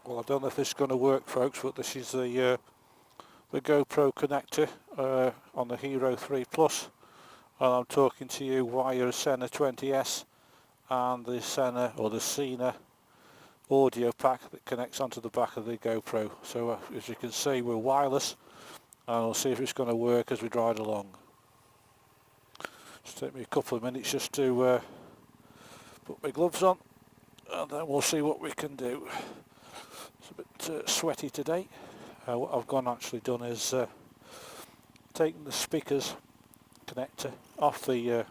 Well, I don't know if this is going to work, folks, but this is the GoPro connector on the Hero 3 Plus, and I'm talking to you via a Sena 20s and the Sena or the Sena audio pack that connects onto the back of the GoPro. So as you can see, we're wireless, and we'll see if it's going to work as we ride along. Just take me a couple of minutes just to put my gloves on, and then we'll see what we can do. It's a bit sweaty today. What I've actually done is taken the speakers connector off the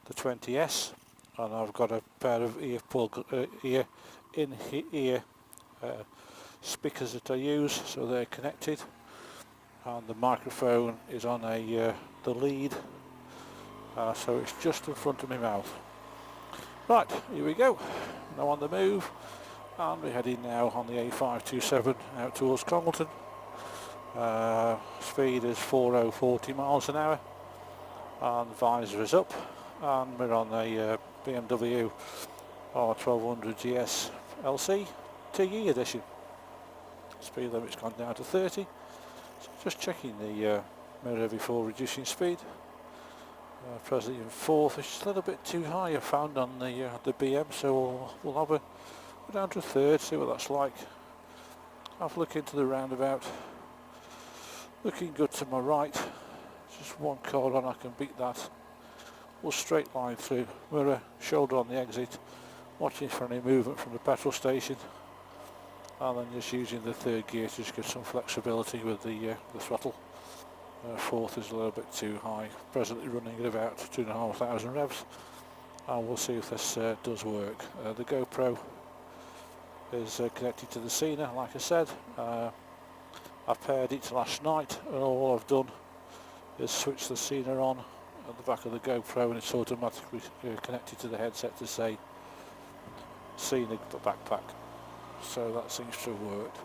20s, and I've got a pair of ear speakers that I use, so they're connected, and the microphone is on the lead, so it's just in front of my mouth. Right, here we go. Now on the move, and we're heading now on the A527 out towards Congleton. Speed is 40 miles an hour, and the visor is up, and we're on a BMW R1200 GS LC TE edition. Speed limit's gone down to 30, so just checking the mirror before reducing speed. Presently in fourth, which is a little bit too high I found on the BM, so we'll have a go down to third, see what that's like. Have a look into the roundabout. Looking good to my right. Just one car on, I can beat that. We'll straight line through. Mirror, shoulder on the exit. Watching for any movement from the petrol station. And then just using the third gear to just get some flexibility with the throttle. Fourth is a little bit too high. Presently running at about 2,500 revs. And we'll see if this does work. The GoPro is connected to the Sena, like I said. I paired it last night, and all I've done is switch the Sena on at the back of the GoPro, and it's automatically connected to the headset to say Sena backpack. So that seems to have worked.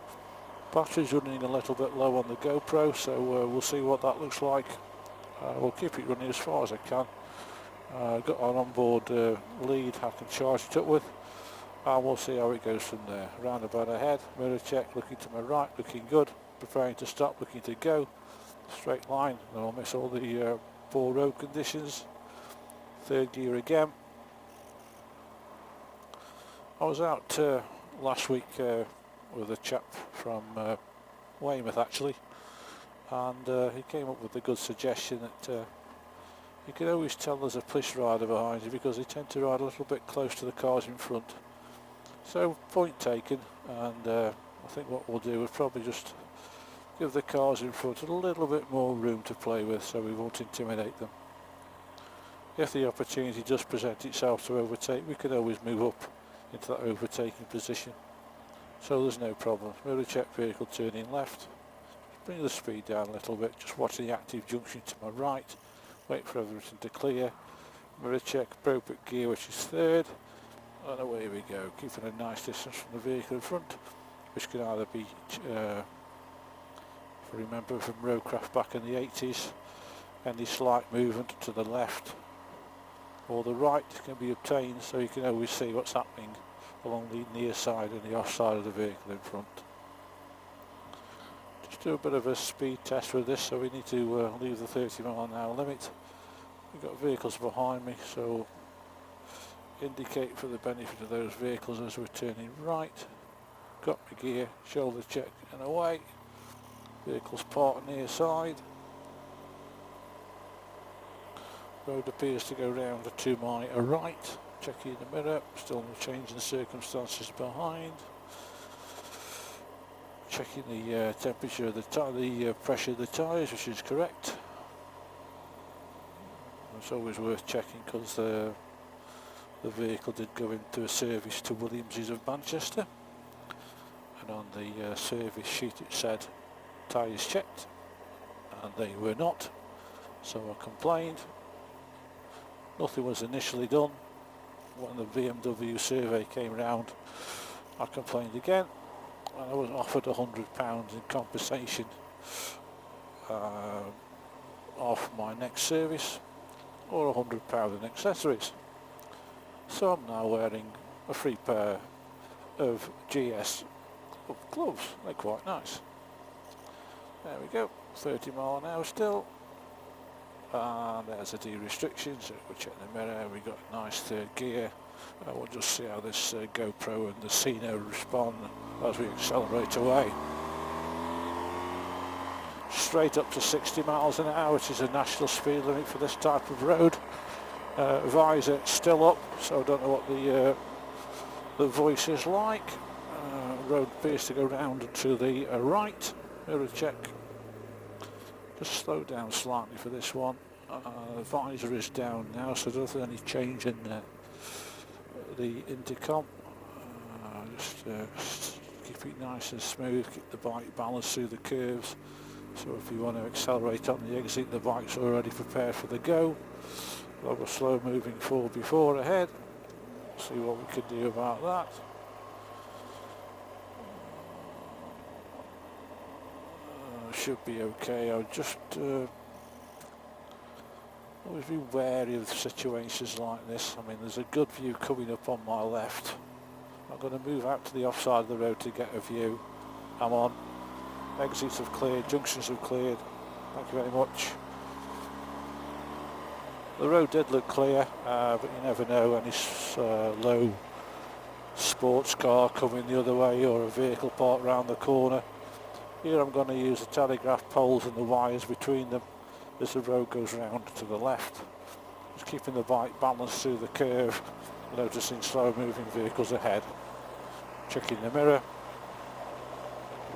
Battery's running a little bit low on the GoPro, so we'll see what that looks like. We'll keep it running as far as I can. Got an onboard lead I can charge it up with, and we'll see how it goes from there. Roundabout ahead, mirror check, looking to my right, looking good. Preparing to stop, looking to go. Straight line, and I'll miss all the poor road conditions. Third gear again. I was out last week with a chap from Weymouth actually, and he came up with a good suggestion that you can always tell there's a police rider behind you because they tend to ride a little bit close to the cars in front. So point taken, and I think what we'll do is probably just give the cars in front a little bit more room to play with, so we won't intimidate them. If the opportunity does present itself to overtake, we can always move up into that overtaking position, so there's no problem. Mirror check, vehicle turning left. Bring the speed down a little bit, just watch the active junction to my right, wait for everything to clear. Mirror check, appropriate gear, which is third, and away we go, keeping a nice distance from the vehicle in front, which can either be remember from roadcraft back in the 80s, any slight movement to the left or the right can be obtained, so you can always see what's happening along the near side and the off side of the vehicle in front. Just do a bit of a speed test with this, so we need to leave the 30 mile an hour limit. We've got vehicles behind me, so indicate for the benefit of those vehicles as we're turning right. Got my gear, shoulder check and away. Vehicles parked near side. Road appears to go round to my right. Checking the mirror, still no change in the circumstances behind. Checking the temperature of the pressure of the tyres, which is correct. It's always worth checking because the vehicle did go into a service to Williams's of Manchester, and on the service sheet it said tyres checked, and they were not, so I complained. Nothing was initially done. When the BMW survey came round, I complained again, and I was offered £100 in compensation off my next service, or £100 in accessories. So I'm now wearing a free pair of GS up close, they're quite nice. There we go, 30 mile an hour still. And there's the de-restriction, so we check the mirror, we got a nice third gear. We'll just see how this GoPro and the Sena respond as we accelerate away. Straight up to 60 miles an hour, which is a national speed limit for this type of road. Visor still up, so I don't know what the voice is like. Road appears to go round and to the right. Mirror check. Just slow down slightly for this one. Visor is down now, so I don't think any change in the intercom. Just keep it nice and smooth, keep the bike balanced through the curves. So if you want to accelerate on the exit, the bike's already prepared for the go. We'll have a slow moving 4x4 ahead. See what we can do about that. Should be okay. I'll just always be wary of situations like this. I mean, there's a good view coming up on my left. I'm going to move out to the offside of the road to get a view. I'm on. Exits have cleared, junctions have cleared. Thank you very much. The road did look clear, but you never know, any low sports car coming the other way or a vehicle parked round the corner. Here I'm going to use the telegraph poles and the wires between them as the road goes round to the left. Just keeping the bike balanced through the curve, noticing slow moving vehicles ahead. Checking the mirror.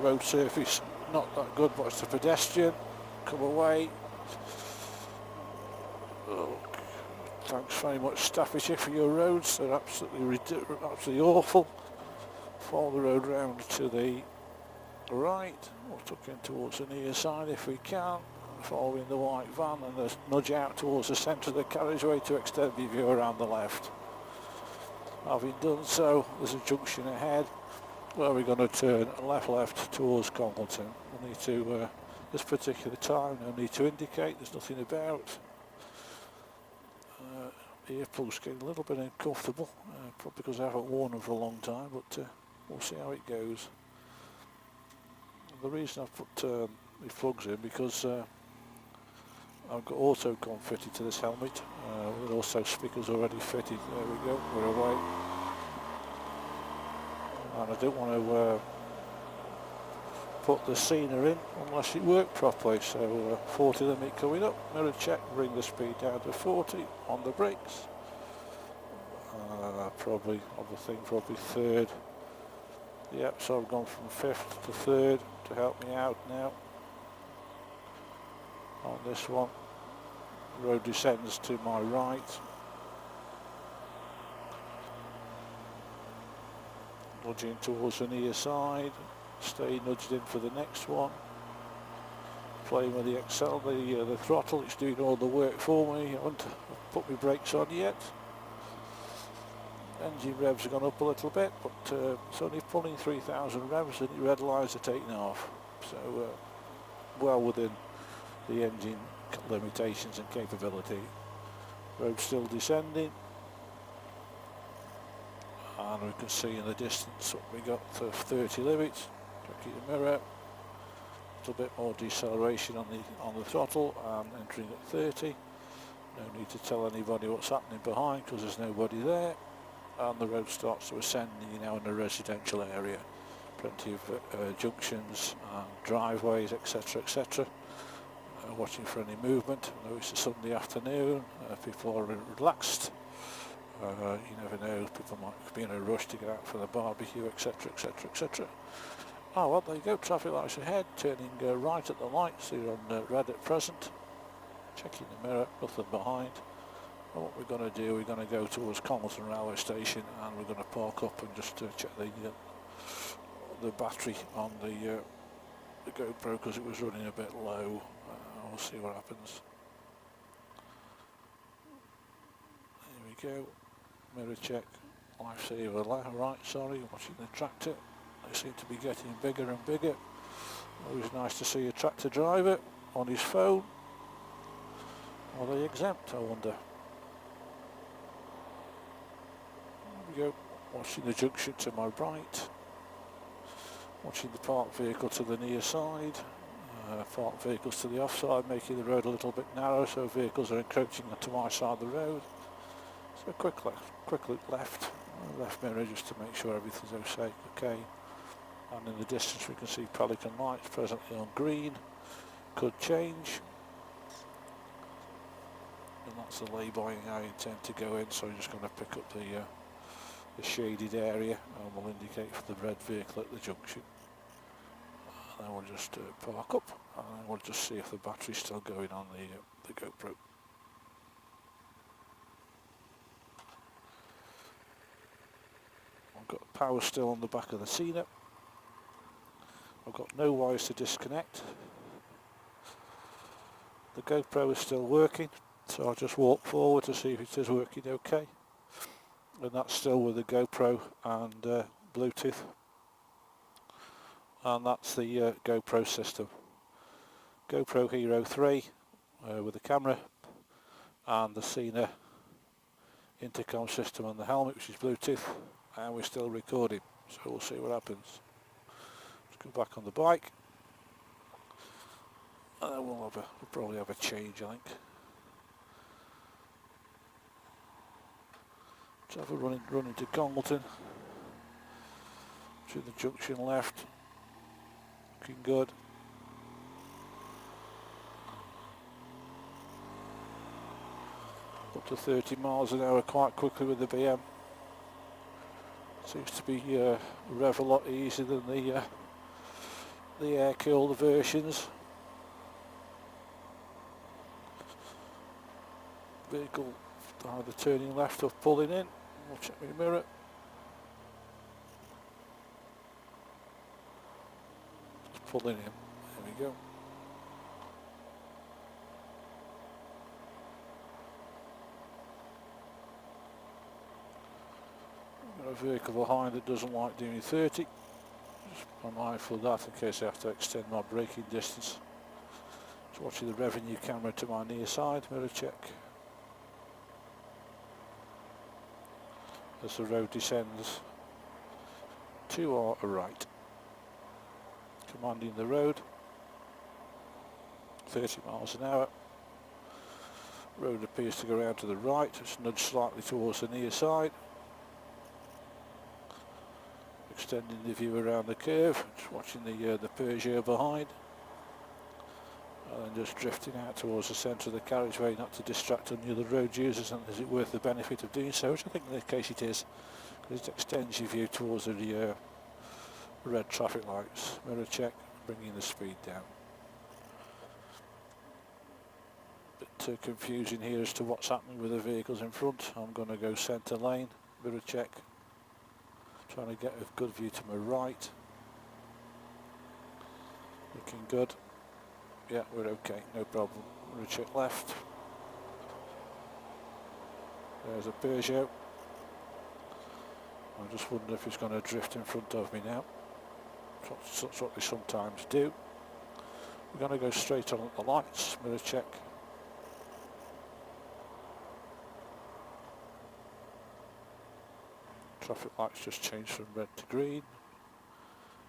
Road surface not that good, but it's a pedestrian. Come away. Oh, thanks very much Staffordshire for your roads, they're absolutely awful. Follow the road round to the right, we'll tuck in towards the near side if we can, following the white van, and just nudge out towards the centre of the carriageway to extend the view around the left. Having done so, there's a junction ahead where we're going to turn left towards Congleton. We'll need to, this particular time, no need to indicate, there's nothing about. Earplugs getting a little bit uncomfortable, probably because I haven't worn them for a long time, but we'll see how it goes. The reason I've put my plugs in because I've got Autocom fitted to this helmet, with also speakers already fitted. There we go, we're away. And I don't want to put the Sena in unless it worked properly, so 40 limit coming up, mirror check, bring the speed down to 40 on the brakes. Probably, probably third. Yep, so I've gone from fifth to third to help me out now on this one. Road descends to my right. Nudging towards the near side, stay nudged in for the next one. Playing with the the throttle, it's doing all the work for me. I haven't put my brakes on yet. Engine revs have gone up a little bit, but it's only pulling 3,000 revs and the red lines are taking off. So well within the engine limitations and capability. Road still descending. And we can see in the distance what we got for 30 limits. Checking the mirror. A little bit more deceleration on the throttle and entering at 30. No need to tell anybody what's happening behind because there's nobody there. And the road starts to ascend now in a residential area. Plenty of junctions and driveways, etc, etc. Watching for any movement. I know it's a Sunday afternoon, people are relaxed. You never know, people might be in a rush to get out for the barbecue, etc, etc, etc. Oh well, there you go, traffic lights ahead, turning right at the lights, they're on red at present. Checking the mirror, nothing behind. And what we're going to do, we're going to go towards Congleton railway station and we're going to park up and just check the battery on the GoPro because it was running a bit low. We'll see what happens. Here we go, mirror check, lifesaver right, sorry, watching the tractor. They seem to be getting bigger and bigger. Always nice to see a tractor driver on his phone. Are they exempt, I wonder? There we go, watching the junction to my right. Watching the parked vehicle to the near side, parked vehicles to the offside, making the road a little bit narrow so vehicles are encroaching onto my side of the road. So quick look left mirror just to make sure everything's okay. And in the distance we can see pelican lights presently on green, could change. And that's the lay-by I intend to go in, so I'm just going to pick up the shaded area and we'll indicate for the red vehicle at the junction. And then we'll just park up and then we'll just see if the battery's still going on the GoPro. I've got power still on the back of the Sena. I've got no wires to disconnect. The GoPro is still working, so I'll just walk forward to see if it is working okay. And that's still with the GoPro and Bluetooth. And that's the GoPro system. GoPro Hero 3 with the camera and the Sena intercom system on the helmet, which is Bluetooth, and we're still recording, so we'll see what happens. Let's go back on the bike and then we'll probably have a change, I think. Let's have a run into Congleton to the junction left, looking good. Up to 30 miles an hour quite quickly with the BM. Seems to be rev a lot easier than the air-cooled versions. Vehicle either turning left or pulling in. We'll check my mirror. Just pulling in. There we go. Got a vehicle behind that doesn't like doing 30. Just be mindful of that in case I have to extend my braking distance. Just watching the revenue camera to my near side, mirror check. As the road descends to our right. Commanding the road. 30 miles an hour. Road appears to go around to the right, just nudge slightly towards the near side. Extending the view around the curve, just watching the Peugeot behind. And then just drifting out towards the centre of the carriageway, not to distract any other road users, and is it worth the benefit of doing so, which I think in this case it is, because it extends your view towards the red traffic lights. Mirror check, bringing the speed down. Bit confusing here as to what's happening with the vehicles in front. I'm going to go centre lane, mirror check. Trying to get a good view to my right. Looking good. Yeah, we're okay, no problem. Mirror check left. There's a Peugeot. I just wonder if it's going to drift in front of me now. That's what they sometimes do. We're going to go straight on at the lights, mirror check. Traffic lights just changed from red to green.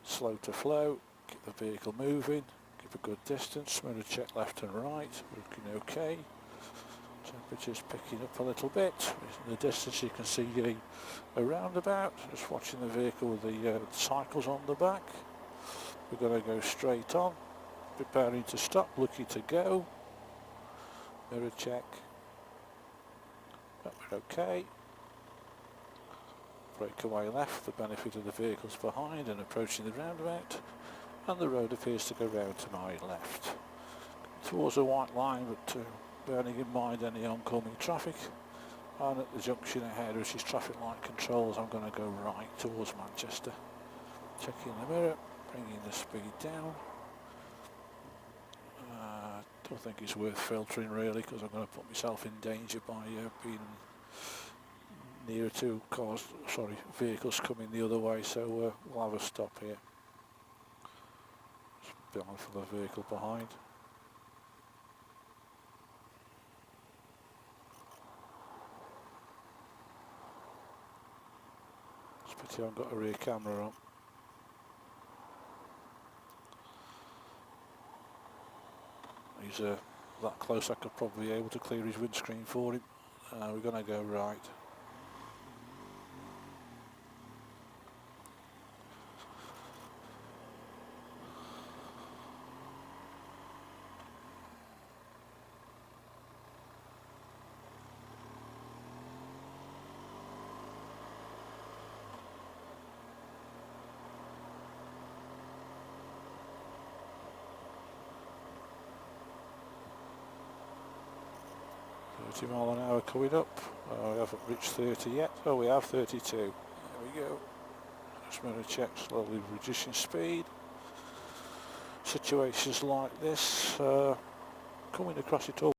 Slow to flow, keep the vehicle moving, keep a good distance, mirror check left and right, looking okay. Temperature's picking up a little bit. In the distance you can see a roundabout, just watching the vehicle with the cycles on the back. We're going to go straight on, preparing to stop, looking to go. Mirror check. But we're okay. Breakaway left, the benefit of the vehicles behind and approaching the roundabout, and the road appears to go round to my left. Towards a white line, but bearing in mind any oncoming traffic, and at the junction ahead, which is traffic light controls, I'm going to go right towards Manchester. Checking the mirror, bringing the speed down. Don't think it's worth filtering really, because I'm going to put myself in danger by being nearer to vehicles coming the other way, so we'll have a stop here. Just be mindful of the vehicle behind. It's a pity I haven't got a rear camera on. he's that close I could probably be able to clear his windscreen for him. We're going to go right. Mile an hour coming up. We haven't reached 30 yet. Oh, we have 32. There we go. Just going to check, slowly reducing speed. Situations like this, coming across it all.